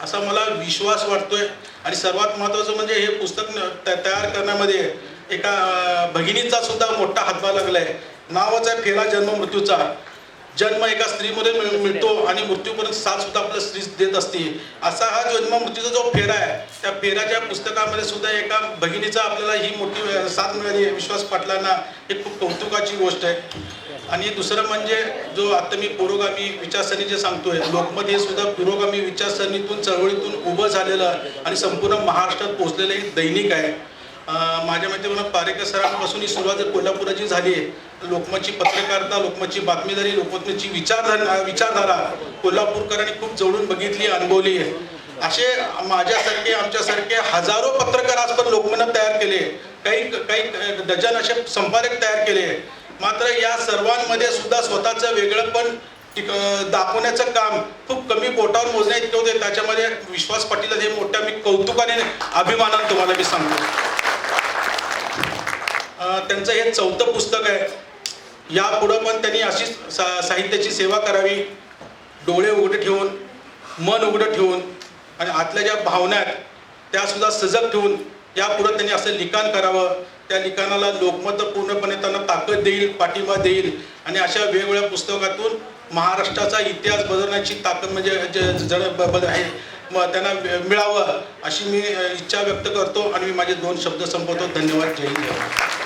असा मला विश्वास वाटतोय। आणि सर्वात महत्त्वाचं म्हणजे हे पुस्तक तयार करण्यामध्ये एका भगिनीचा सुद्धा मोठा हातभार लागला आहे। नावाचा आहे फेरा जन्म मृत्यूचा। जन्म एका स्त्रीमध्ये मिळतो आणि मृत्यूपर्यंत साथ सुद्धा आपल्या स्त्री देत असते। असा हा जन्म मृत्यूचा जो फेरा आहे, त्या फेऱ्याच्या पुस्तकामध्ये सुद्धा एका भगिनीचा आपल्याला ही मोठी साथ मिळाली। विश्वास पाटलांना हे खूप कौतुकाची गोष्ट आहे। आणि दुसरं म्हणजे जो आता मी पुरोगामी विचारसरणीचे सांगतोय, लोकमत हे सुद्धा पुरोगामी विचारसरणीतून चळवळीतून उभं झालेलं आणि संपूर्ण महाराष्ट्रात पोहोचलेलं एक दैनिक आहे। माझ्या माहितीप्रमाणे पारेकर सरांपासून ही सुरुवात कोल्हापुराची झाली आहे। लोकमतची पत्रकारिता, लोकमतची बातमीदारी, लोकमतची विचारधारा कोल्हापूरकरांनी खूप जवळून बघितली, अनुभवली आहे। असे माझ्यासारखे आमच्यासारखे हजारो पत्रकार आज पण लोकमत तयार केले, काही डझन असे संपादक तयार केले। मात्र या सर्वांमध्ये सुद्धा स्वतःचं वेगळं पण दाखवण्याचं काम खूप कमी बोटावर मोजण्या इतके होते। त्याच्यामध्ये विश्वास पाटील हे मोठ्या मी कौतुकाने अभिमानाने तुम्हाला मी सांगतो। त्यांचं हे 4थं पुस्तक आहे। यापुढं पण त्यांनी अशीच साहित्याची सेवा करावी, डोळे उघडे ठेवून, मन उघडं ठेवून आणि आतल्या ज्या भावना आहेत त्या सुद्धा सजग ठेवून यापुढं त्यांनी असं लिखाण करावं। त्या लिखाणाला लोकमत पूर्णपणे त्यांना ताकद देईल, पाठिंबा देईल आणि अशा वेगवेगळ्या पुस्तकातून महाराष्ट्राचा इतिहास बदलण्याची ताकद म्हणजे आहे मग त्यांना मिळावं अशी मी इच्छा व्यक्त करतो आणि मी माझे 2 शब्द संपवतो। धन्यवाद। जय हिंद।